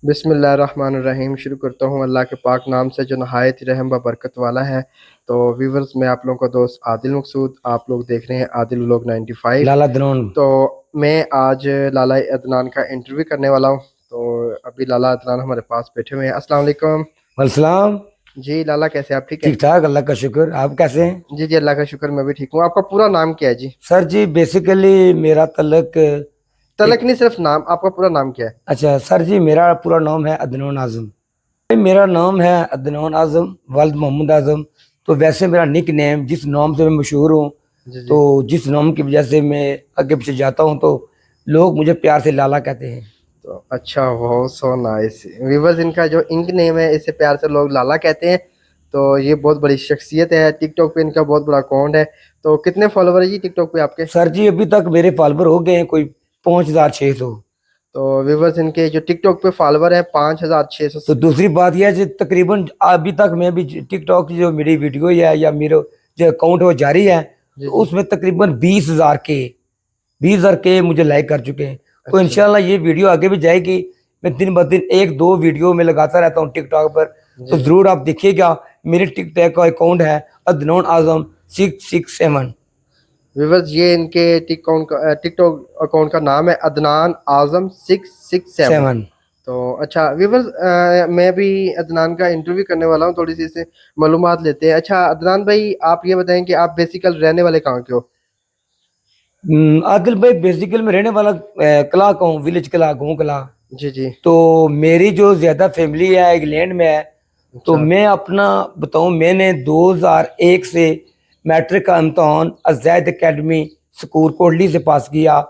बिस्मिल्लाहिर्रहमानिर्रहीम। शुरू करता हूँ अल्लाह के पाक नाम से जो नहायत ही रहम व बरकत वाला है। तो व्यूवर्स, मैं आप लोगों का दोस्त आदिल मकसूद, आप लोग देख रहे हैं आदिल व्लॉग 95। लाला दनोन। तो मैं आज लाला अदनान का इंटरव्यू करने वाला हूँ। तो अभी लाला अदनान हमारे पास बैठे हुए हैं। अस्सलाम वालेकुम। सलाम। जी लाला, कैसे आप? ठीक है? ठीक ठाक, अल्लाह का शुक्र। आप कैसे हैं? जी जी, अल्लाह का शुक्र, मैं भी ठीक हूँ। आपका पूरा नाम क्या है जी? सर जी, बेसिकली मेरा तलक तलक एक। नहीं, सिर्फ नाम, आपका पूरा नाम क्या है? अच्छा सर जी, मेरा पूरा नाम है अदनान आजम। मेरा नाम है अदनान आजम वल्द मोहम्मद आजम। तो वैसे मेरा निक नेम, जिस नाम से मैं मशहूर हूँ, जी जी। तो जिस नाम की वजह से मैं आगे पीछे जाता हूँ, तो लोग मुझे प्यार से लाला कहते हैं। तो अच्छा, बहुत सो नाइस। वीवर्स, इनका जो इंक नेम है इसे प्यार से लोग लाला कहते हैं। तो ये बहुत बड़ी शख्सियत है। टिकटॉक पे इनका बहुत बड़ा अकाउंट है। तो कितने फॉलोवर है जी टिकटॉक पे आपके? सर जी, अभी तक मेरे फॉलोवर हो गए हैं कोई 5,600। तो वीवर्स, इनके जो टिकटॉक पे फॉलोवर है 5,600। तो दूसरी बात यह है कि तकरीबन अभी तक मैं भी टिकटॉक की जो मेरी वीडियो है या मेरा जो अकाउंट है वो जारी है, जी तो जी। उसमें तकरीबन 20,000 के मुझे लाइक कर चुके हैं। तो अच्छा। इंशाल्लाह ये वीडियो आगे भी जाएगी। मैं दिन ब दिन एक दो वीडियो में लगाता रहता हूँ टिकटॉक पर। तो जी जी। जरूर आप देखिएगा। मेरे टिकटॉक का अकाउंट है अदनान आजम 667। वीवर्स, ये इनके टिकटॉक अकाउंट का नाम है अदनान आजम 667। 7। तो अच्छा वीवर्स, मैं भी अदनान का इंटरव्यू करने वाला हूँ। थोड़ी सी इससे मालूमात लेते हैं। अच्छा अदनान भाई, आप ये बताएं कि आप बेसिकल रहने वाले कहाँ के हो? आदिल भाई, बेसिकल में रहने वाला कला का हूँ, विलेज कला, गाँव कला। जी जी। तो मेरी जो ज्यादा फैमिली है इंग्लैंड में है। तो अच्छा। मैं अपना बताऊं, मैंने 2001 से मैट्रिक का इम्तहान अजैद एकेडमी स्कूल कोटली से पास किया।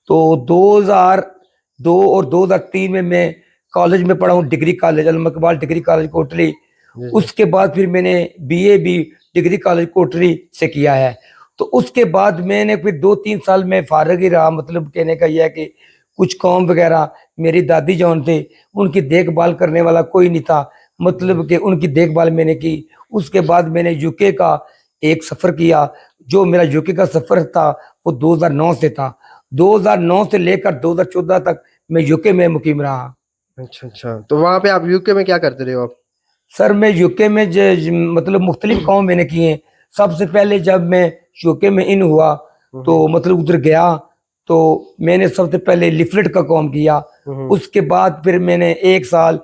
तो 2002 और 2003 में मैं कॉलेज में पढ़ा हूँ, डिग्री कॉलेज अल मकबाल डिग्री कॉलेज कोटली। जी जी। उसके बाद फिर मैंने बीए भी डिग्री कॉलेज कोटली से किया है। तो उसके बाद मैंने फिर 2-3 साल में फारग ही रहा। मतलब कहने का यह है कि कुछ काम वगैरह, मेरी दादी जौन थे, उनकी देखभाल करने वाला कोई नहीं था। जी। मतलब कि उनकी देखभाल मैंने की। उसके बाद मैंने यूके का एक सफ़र किया। जो मेरा यूके का सफ़र था वो 2009 से था। 2009 से लेकर 2014 तक मैं यूके में मुकीम रहा। अच्छा अच्छा, तो वहां पे आप यूके में क्या करते रहे हो आप? सर मैं यूके में मतलब मुख्तलिफ काम मैंने किए हैं। सबसे पहले जब मैं यूके में इन हुआ, हम्म तो मतलब उधर गया, तो मैंने सबसे पहले लिफलेट का काम किया। हम्म। उसके बाद फिर मैंने 1 साल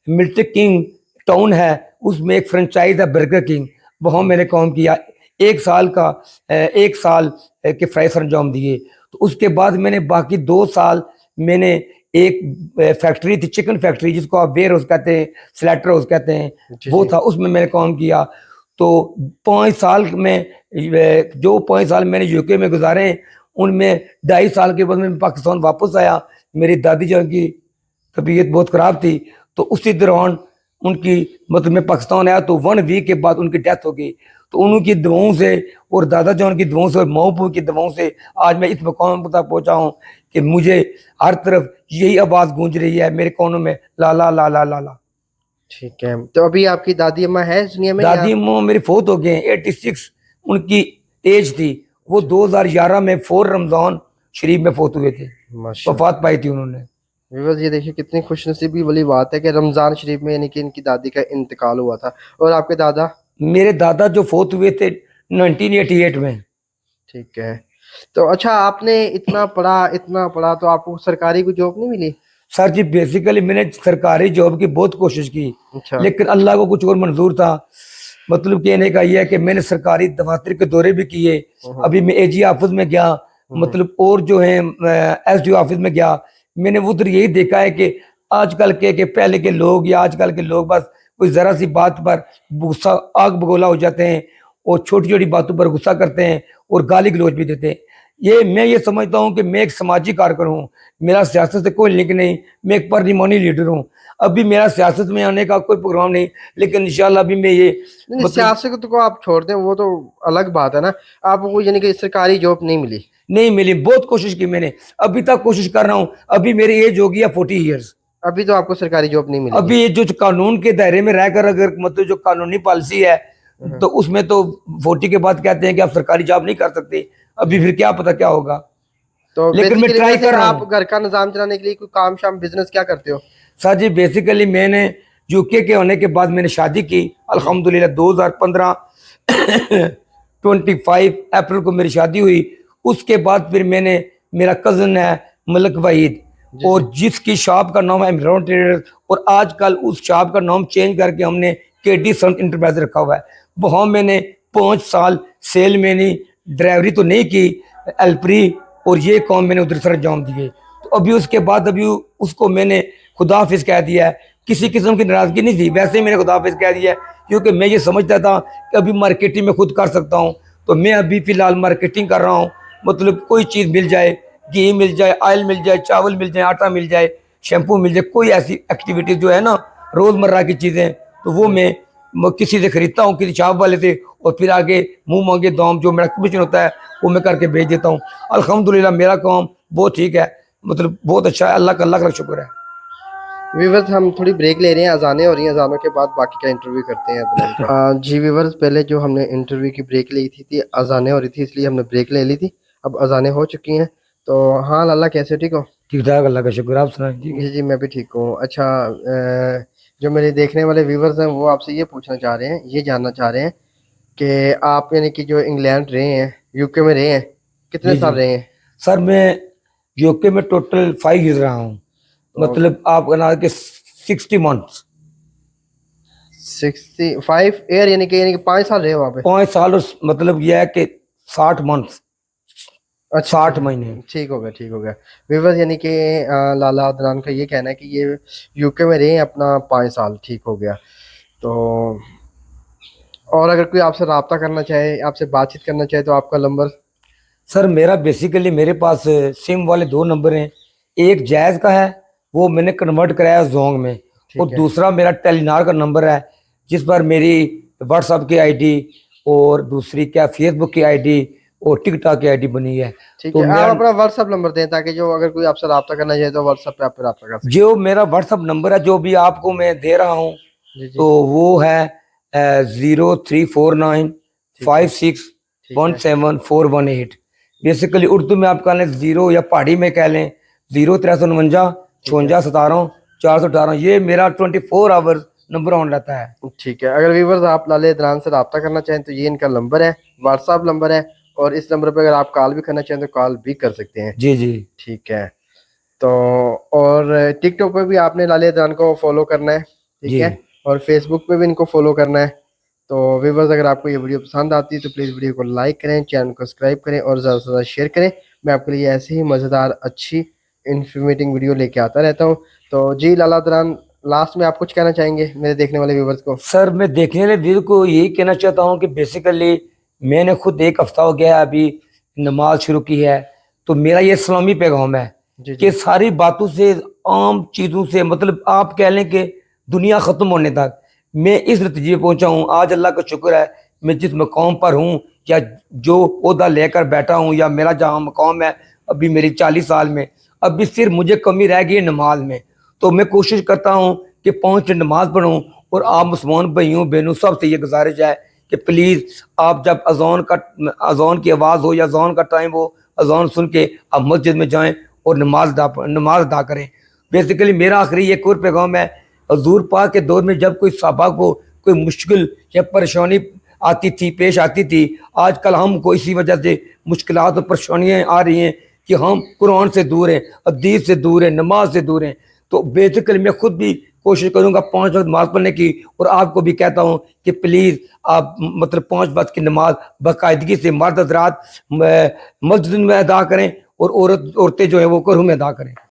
मिल्टन किंग टाउन है, उसमें एक फ्रेंचाइज है बर्गर किंग, वहाँ मैंने काम किया 1 साल का। 1 साल के फ्राई सरंजाम दिए। तो उसके बाद मैंने बाकी 2 साल मैंने एक फैक्ट्री थी, चिकन फैक्ट्री, जिसको आप वेयर हाउस कहते हैं, स्लैटर हाउस कहते हैं, जी वो जी। था, उसमें मैंने काम किया। तो 5 साल में, जो 5 साल मैंने यूके में गुजारे, उनमें 2.5 साल के बाद मैं पाकिस्तान वापस आया। मेरी दादी जान की तबीयत बहुत ख़राब थी। तो उसी दौरान उनकी, मतलब मैं पाकिस्तान आया तो 1 वीक के बाद उनकी डेथ हो गई। तो उनकी दुआओं से और दादा जान की दुआओं से और माँ बाप की दुआओं से आज मैं इस मुकाम तक पहुंचा हूँ कि मुझे हर तरफ यही आवाज़ गूंज रही है मेरे कानों में, लाला लाला लाला। ठीक है, तो अभी आपकी दादी अम्मा है इस दुनिया में या? दादी अम्मा मेरी फोत हो गए हैं, 86 उनकी एज थी। वो अच्छा। 2011 में 4 रमज़ान शरीफ में फोत हुए थे, माशा। वफात पाई थी उन्होंने। व्यूअर्स, ये देखिए कितनी खुशनसीबी वाली बात है कि रमजान शरीफ में यानी कि इनकी दादी का इंतकाल हुआ था। और आपके दादा? मेरे दादा जो फोत हुए थे 1988 में। ठीक है। तो अच्छा, आपने इतना पढ़ा तो आपको सरकारी कोई जॉब नहीं मिली? सर जी, बेसिकली मैंने सरकारी जॉब की बहुत कोशिश की, अच्छा। लेकिन अल्लाह को कुछ और मंजूर था। मतलब कहने का यह है कि मैंने सरकारी दफातर के दौरे भी किए। हम्म अभी मैं एजी ऑफिस में गया, हम्म। मतलब और जो है एसडीओ ऑफिस में गया। मैंने उधर यही देखा है कि आजकल के पहले के लोग या आजकल के लोग बस कोई जरा सी बात पर गुस्सा, आग बगोला हो जाते हैं, और छोटी छोटी बातों पर गुस्सा करते हैं और गाली गलौज भी देते हैं। मैं ये समझता हूँ कि मैं एक समाजी कारकुन हूँ। मेरा सियासत से कोई लिंक नहीं। मैं एक पार्लिमानी लीडर हूँ। अभी मेरा सियासत में आने का कोई प्रोग्राम नहीं, लेकिन इंशाल्लाह अभी मैं ये, नहीं, मतलब सियासत को आप छोड़ दें, वो तो अलग बात है ना। आपको यानी कि सरकारी जॉब नहीं मिली? नहीं मिली। बहुत कोशिश की मैंने, अभी तक कोशिश कर रहा हूँ। अभी मेरी एज हो गई है 40 ईयर्स। अभी तो आपको सरकारी जॉब नहीं मिलेगी। अभी ये जो कानून के दायरे में रहकर, अगर मतलब जो कानूनी पॉलिसी है, हम्म। तो उसमें तो 40 के बाद कहते हैं कि आप सरकारी जॉब नहीं कर सकते। अभी जी। फिर क्या पता क्या होगा, तो लेकिन मैं बेसिकली ट्राई वैसे कर रहा आप हूँ। घर का निजाम चलाने के लिए कोई काम शाम बिजनेस क्या करते हो? सर जी बेसिकली मैंने यूके के होने के बाद मैंने शादी की अल्हम्दुलिल्लाह 2015 25 अप्रैल को मेरी शादी हुई। उसके बाद फिर मैंने, मेरा कज़न है मलक वहीद, और जिसकी शॉप का नाम है इमरान ट्रेडर्स, और आजकल उस शॉप का नाम चेंज करके हमने केडी सन इंटरप्राइज रखा हुआ है। वहाँ मैंने 5 साल सेल मैनी, ड्राइवरी तो नहीं की, एल्परी और ये काम मैंने उधर सर अंजाम दिए। तो अभी उसके बाद अभी उसको मैंने खुदा हाफिज कह दिया है। किसी किस्म की नाराजगी नहीं थी, वैसे ही मैंने खुदा हाफिज कह दिया है, क्योंकि मैं ये समझता था कि अभी मार्केटिंग में खुद कर सकता हूँ। तो मैं अभी फ़िलहाल मार्केटिंग कर रहा हूँ, मतलब कोई चीज़ मिल जाए, घी मिल जाए, ऑयल मिल जाए, चावल मिल जाए, आटा मिल जाए, शैम्पू मिल जाए, कोई ऐसी एक्टिविटीज़ जो है ना रोज़मर्रा की चीज़ें, तो वो मैं किसी से खरीदता हूँ, किसी शॉप वाले से, और फिर आगे मुंह मांगे दाम जो मेरा कमीशन होता है वो मैं करके भेज देता हूँ। अल्हम्दुलिल्लाह मेरा काम बहुत ठीक है, मतलब बहुत अच्छा है, अल्लाह का शुक्र है। व्यूवर्स हम थोड़ी ब्रेक ले रहे हैं, अजानें हो रही हैं, अजानों के बाद बाकी का इंटरव्यू करते हैं अदनान का। जी व्यूवर्स, पहले जो हमने इंटरव्यू की ब्रेक ली थी अजानें हो रही थी, इसलिए हमने ब्रेक ले ली थी। अब अजानें हो चुकी हैं। तो हाँ लाला, कैसे हो? ठीक हो? ठीक ठाक, अल्लाह का शुक्र, आप सुनाए? ठीक है जी जी, मैं भी ठीक हूँ। अच्छा, जो मेरे देखने वाले व्यूवर्स हैं वो आपसे ये पूछना चाह रहे हैं, ये जानना चाह रहे हैं कि आप यानी कि जो इंग्लैंड रहे हैं, यूके में रहे हैं, कितने जी साल जी रहे हैं? सर, मैं यूके में टोटल 5 ईयर रहा हूँ, तो मतलब आप बना के 60 मंथ्स। 65 ईयर, यानी कि 5 साल रहे हो वहाँ पे? 5 साल, मतलब यह है कि 60 मंथ्स, अच्छा 60 अच्छा, महीने। ठीक हो गया ठीक हो गया। व्यूवर्स, यानी कि लाला अदनान का ये कहना है कि ये यूके में रहे हैं अपना 5 साल, ठीक हो गया। तो और अगर कोई आपसे रब्ता करना चाहे, आपसे बातचीत करना चाहे, तो आपका नंबर? सर मेरा बेसिकली मेरे पास सिम वाले 2 नंबर हैं। एक जैज़ का है, वो मैंने कन्वर्ट कराया जोंग में, और ठीक है दूसरा मेरा टेलीनार का नंबर है, जिस पर मेरी व्हाट्सएप की आईडी और दूसरी क्या फेसबुक की आईडी और टिकटॉक की आईडी बनी है। ठीक तो है, मेरा आप अपना व्हाट्सअप नंबर दें ताकि जो अगर कोई आपसे रब्ता करना चाहे तो व्हाट्सअप पे आप पे रब्ता कर सके। जो मेरा व्हाट्सएप नंबर है जो भी आपको मैं दे रहा हूँ, जी जी, तो वो है 0349 ठीक है 56 ठीक है 17418। बेसिकली उर्दू में आप कह लें जीरो, या पहाड़ी में कह लें 0349 ठीक है 56 17 418। ये मेरा 24 आवर्स नंबर ऑन रहता है। ठीक है। अगर व्यूवर्स आप लाले अदनान से रब्ता करना चाहें तो ये इनका नंबर है, व्हाट्सअप नंबर है, और इस नंबर पर अगर आप कॉल भी करना चाहें तो कॉल भी कर सकते हैं। जी जी ठीक है। तो और टिकटॉक पे भी आपने लाले अदनान को फॉलो करना है, ठीक जी है, और फेसबुक पे भी इनको फॉलो करना है। तो व्यूवर्स, अगर आपको ये वीडियो पसंद आती है तो प्लीज़ वीडियो को लाइक करें, चैनल को सब्सक्राइब करें और ज़्यादा से ज़्यादा शेयर करें। मैं आपके लिए ऐसे ही मज़ेदार अच्छी इन्फॉर्मेटिव वीडियो लेके आता रहता हूँ। तो जी लाला अदनान, लास्ट में आप कुछ कहना चाहेंगे मेरे देखने वाले व्यूवर्स को? सर, मैं देखने वाले व्यूअर को यही कहना चाहता हूँ कि बेसिकली मैंने खुद 1 हफ्ता हो गया है अभी नमाज शुरू की है। तो मेरा ये इस्लामी पैगाम है जी कि जी, सारी बातों से, आम चीज़ों से, मतलब आप कह लें कि दुनिया ख़त्म होने तक मैं इस नतीजे पे पहुंचा हूँ। आज अल्लाह का शुक्र है, मैं जिस मकाम पर हूँ, या जो ओहदा लेकर बैठा हूँ, या मेरा जहाँ मकाम है अभी मेरी 40 साल में, अभी सिर्फ मुझे कमी रह गई है नमाज में। तो मैं कोशिश करता हूँ कि 5 मिनट नमाज पढ़ूँ। और आप मुसलमान भाइयों बहनों सबसे ये गुजारिश है कि प्लीज़ आप जब अजान की आवाज़ हो या अजान का टाइम हो, अजान सुन के आप मस्जिद में जाएं और नमाज अदा करें। बेसिकली मेरा आखिरी एक और पैगाम है, हजूर पाक के दौर में जब कोई सहाबा को कोई मुश्किल या परेशानी आती थी, पेश आती थी, आजकल हमको इसी वजह से मुश्किलात और परेशानियाँ आ रही हैं कि हम कुरान से दूर हैं, हदीस से दूर हैं, नमाज से दूर हैं। तो बेसिकली मैं खुद भी कोशिश करूंगा 5 वक्त नमाज पढ़ने की, और आपको भी कहता हूं कि प्लीज़ आप मतलब 5 वक्त की नमाज बाकायदगी से मर्द हज़रात मस्जिद में अदा करें, और औरतें जो है वो घरों में अदा करें।